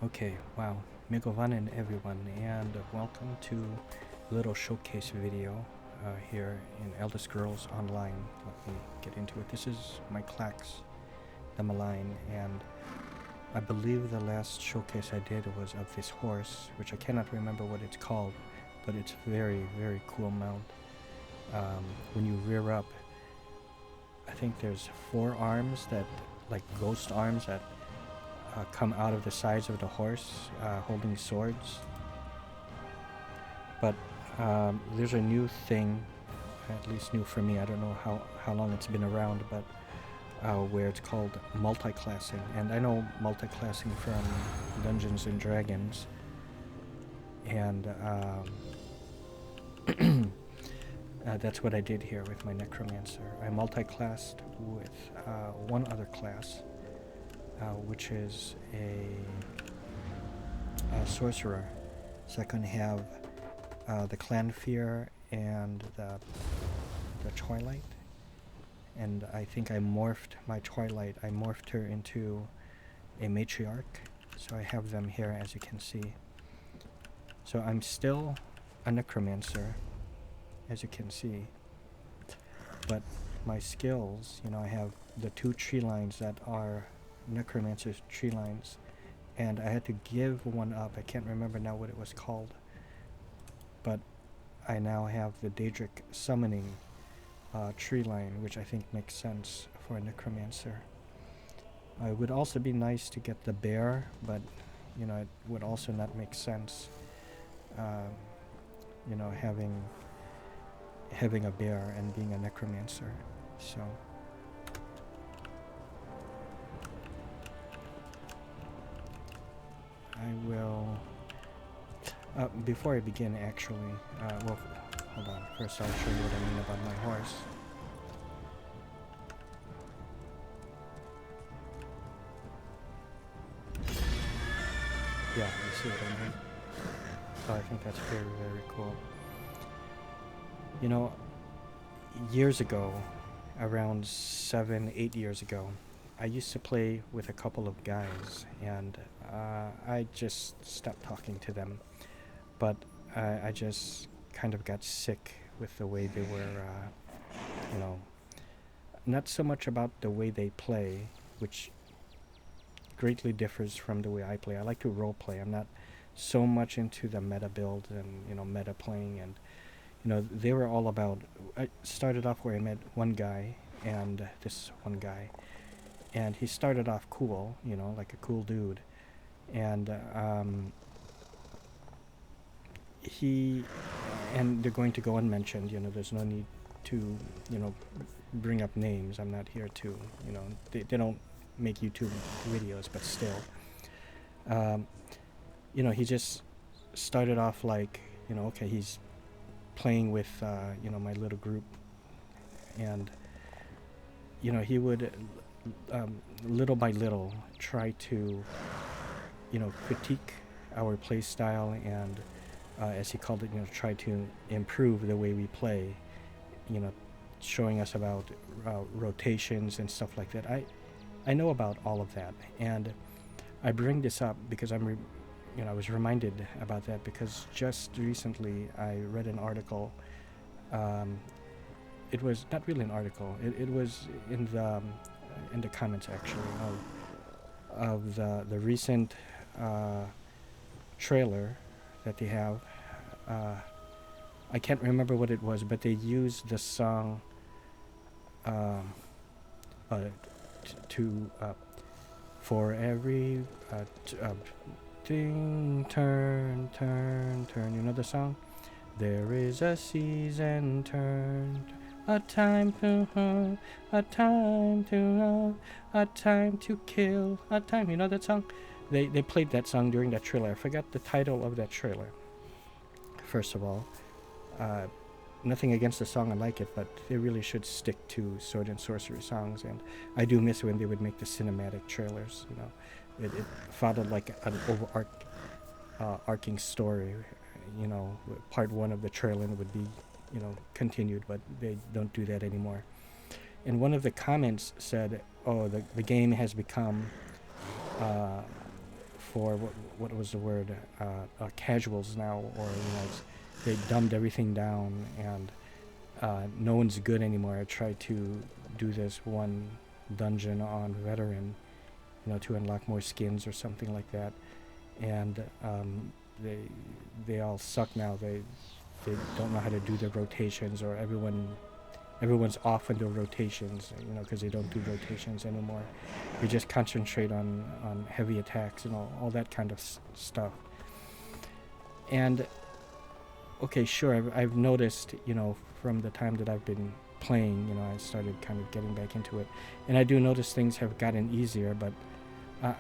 Okay, wow. Megavanen everyone, and welcome to a little showcase video here in Elder Scrolls Online. Let me get into it. This is my Clax, the Malign, and I believe the last showcase I did was of this horse, which I cannot remember what it's called, but it's very, very cool mount. When you rear up, I think there's 4 arms that, like ghost arms that come out of the sides of the horse holding swords. But there's a new thing, at least new for me, I don't know how long it's been around, but where it's called multiclassing. And I know multiclassing from Dungeons and Dragons, and that's what I did here with my Necromancer. I multiclassed with one other class, which is a sorcerer. So I can have the clan fear and the Twilight. And I think I morphed my Twilight. I morphed her into a matriarch. So I have them here, as you can see. So I'm still a Necromancer, as you can see. But my skills, you know, I have the 2 tree lines that are Necromancer's tree lines, and I had to give one up. I can't remember now what it was called, but I now have the Daedric summoning tree line, which I think makes sense for a Necromancer. It would also be nice to get the bear, but you know, it would also not make sense, you know, having a bear and being a Necromancer. So I will, before I begin actually, well, hold on, first I'll show you what I mean about my horse. Yeah, you see what I mean? So I think that's very, very cool. You know, years ago, around 7-8 years ago, I used to play with a couple of guys, and I just stopped talking to them. But I just kind of got sick with the way they were, you know, not so much about the way they play, which greatly differs from the way I play. I like to role play. I'm not so much into the meta build and, you know, meta playing. And, you know, they were all about, I started off where I met one guy, and this one guy, and he started off cool, you know, like a cool dude. And and they're going to go unmentioned, you know, there's no need to, you know, bring up names. I'm not here to, you know, they don't make YouTube videos, but still. You know, he just started off like, you know, okay, he's playing with, you know, my little group. And, you know, he would, little by little, try to, you know, critique our play style and, as he called it, you know, try to improve the way we play, you know, showing us about rotations and stuff like that. I know about all of that, and I bring this up because I was reminded about that because just recently I read an article. It was not really an article. It was in the comments actually of the recent trailer that they have. I can't remember what it was, but they used the song for every thing, turn, you know the song? There is a season turned, a time to hunt, a time to love, a time to kill, a time, you know that song? They played that song during that trailer. I forgot the title of that trailer. First of all, nothing against the song, I like it, but they really should stick to sword and sorcery songs. And I do miss when they would make the cinematic trailers. You know, it followed like an overarching story. You know, part 1 of the trailer would be, you know, continued, but they don't do that anymore. And one of the comments said, "Oh, the game has become for what was the word, casuals now, or they dumbed everything down, and no one's good anymore. I tried to do this one dungeon on veteran, to unlock more skins or something like that, and they all suck now. They don't know how to do their rotations, or everyone's off in their rotations, because they don't do rotations anymore. They just concentrate on heavy attacks, all that kind of stuff. And okay, sure, I've noticed, from the time that I've been playing, I started kind of getting back into it, and I do notice things have gotten easier, but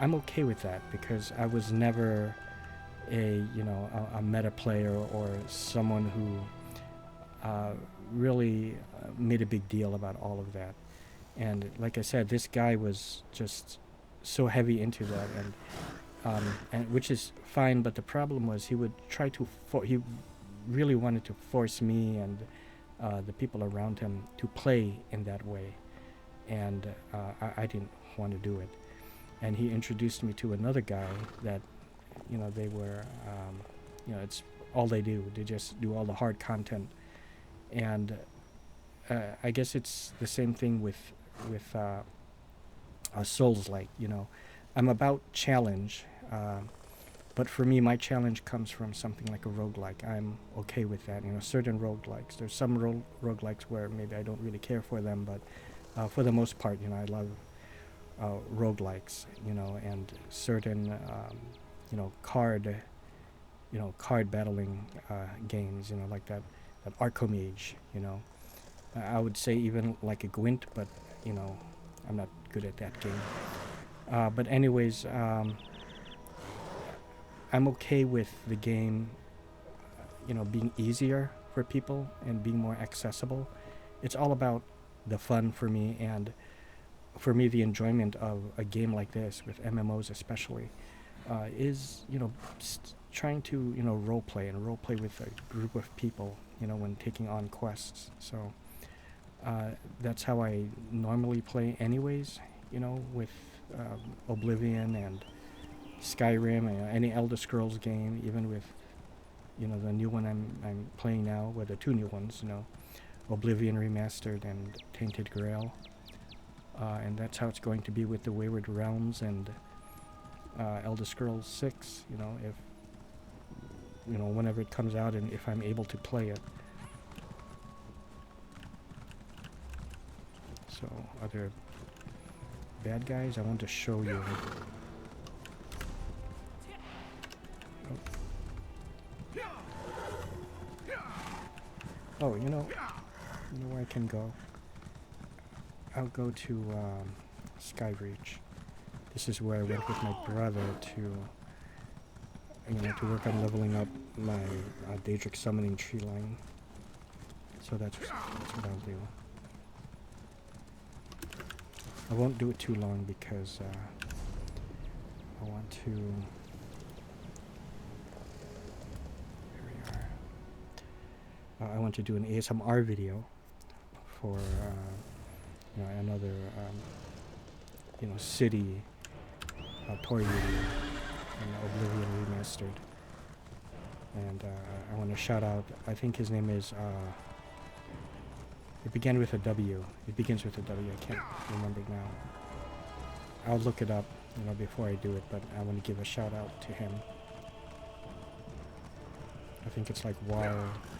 I'm okay with that, because I was never a meta player, or someone who really made a big deal about all of that. And like I said, this guy was just so heavy into that, and which is fine, but the problem was he would try to he really wanted to force me and the people around him to play in that way, and I didn't want to do it. And he introduced me to another guy that they were it's all they do. They just do all the hard content. And I guess it's the same thing with Souls-like. I'm about challenge, but for me, my challenge comes from something like a roguelike. I'm okay with that. Certain roguelikes. There's some roguelikes where maybe I don't really care for them, but for the most part, I love roguelikes. And certain card battling games. Like that Archomage. I would say even like a Gwent, but I'm not good at that game. But anyways, I'm okay with the game, being easier for people and being more accessible. It's all about the fun for me, and for me, the enjoyment of a game like this, with MMOs especially, is trying to role play with a group of people, when taking on quests. So that's how I normally play anyways, with Oblivion and Skyrim, any Elder Scrolls game, even with the new one I'm playing now, with the two new ones, Oblivion Remastered and Tainted Grail, and that's how it's going to be with the Wayward Realms and Elder Scrolls 6, if whenever it comes out, and if I'm able to play it. So, other bad guys I want to show you. Oh, you know where I can go? I'll go to Skyreach. This is where I went with my brother to work on leveling up my Daedric summoning tree line. So that's what I'll do. I won't do it too long, because I want to... Here we are. I want to do an ASMR video for another city tour video in Oblivion Remastered. And I want to shout out, I think his name is, it began with a W. It begins with a W, I can't remember now. I'll look it up, before I do it, but I want to give a shout out to him. I think it's like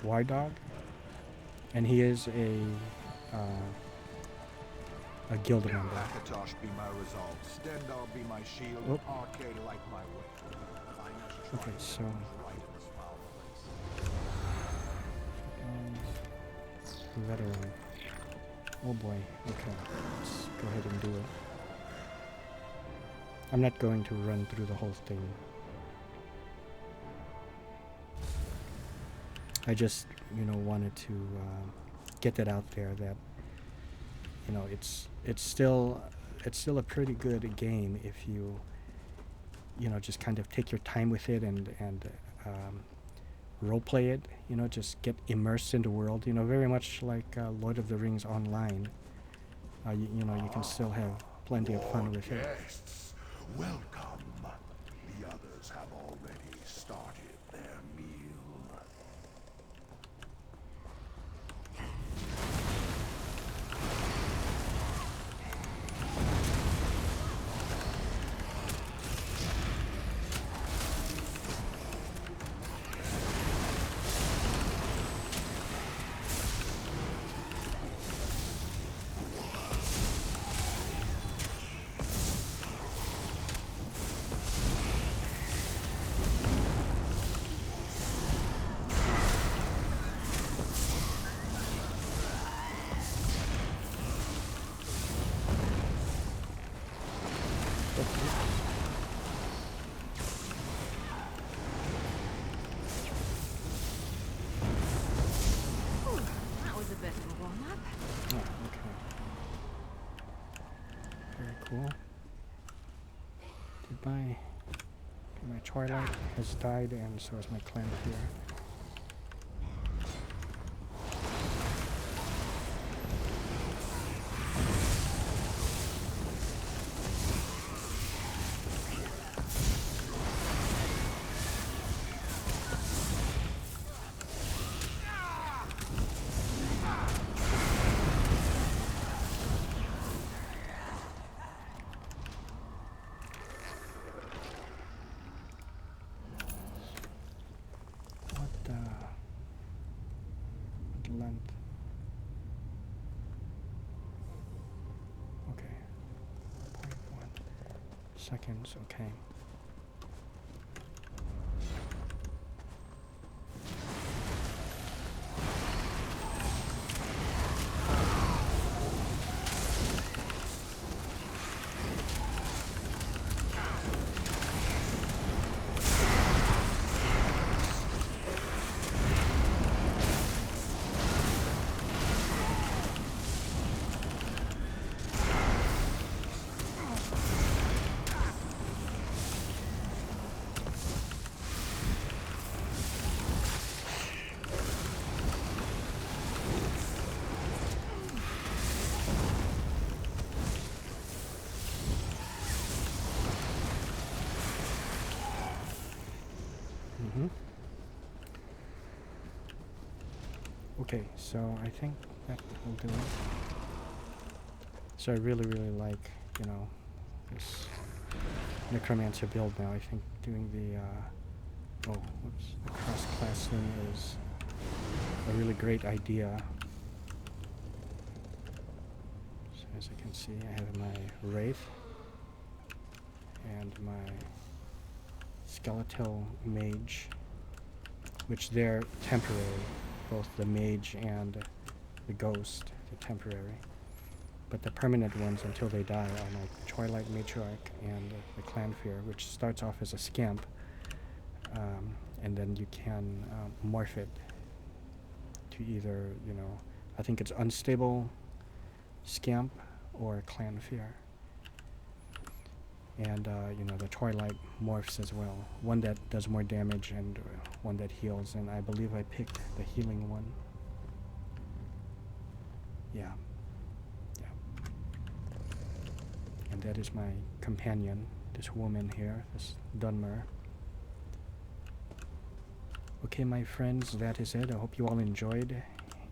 Y-Dog. And he is a guild member. Be my resolve. Stendhal be my shield. Oh. Arcade like my way. Okay, so veteran. Oh boy. Okay, let's go ahead and do it. I'm not going to run through the whole thing. I just, wanted to get that out there, that it's still a pretty good game if you just kind of take your time with it and role play it. Just get immersed in the world. Very much like Lord of the Rings Online. You can still have plenty of fun with it. Guests, welcome. The others others have already started their meal. Ooh, that was a bit of a warm-up. Oh, okay. Very cool. My Twilight has died, and so has my clan here. What length? Okay. 0.1 seconds, okay. Okay, so I think that will do it. So I really like, you know, this Necromancer build now. I think doing the the cross-class thing is a really great idea. So as you can see, I have my Wraith and my Skeletal Mage, which they're temporary. Both the Mage and the Ghost, they're temporary. But the permanent ones until they die are my Twilight Matriarch and the Clanfear, which starts off as a Scamp, and then you can morph it to either, you know, I think it's Unstable Scamp or Clanfear. And, you know, the Twilight morphs as well. One that does more damage and one that heals, and I believe I picked the healing one. Yeah. And that is my companion, this woman here, this Dunmer. Okay, my friends, that is it. I hope you all enjoyed,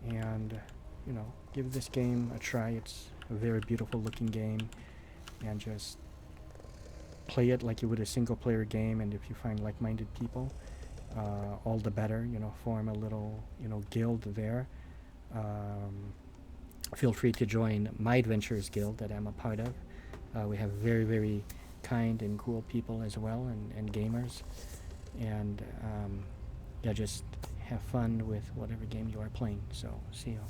and, you know, give this game a try. It's a very beautiful looking game, and just play it like you would a single-player game, and if you find like-minded people, all the better. You know, form a little, you know, guild there. Feel free to join my Adventures Guild that I'm a part of. We have very kind and cool people as well, and gamers. And yeah, just have fun with whatever game you are playing. So, see you.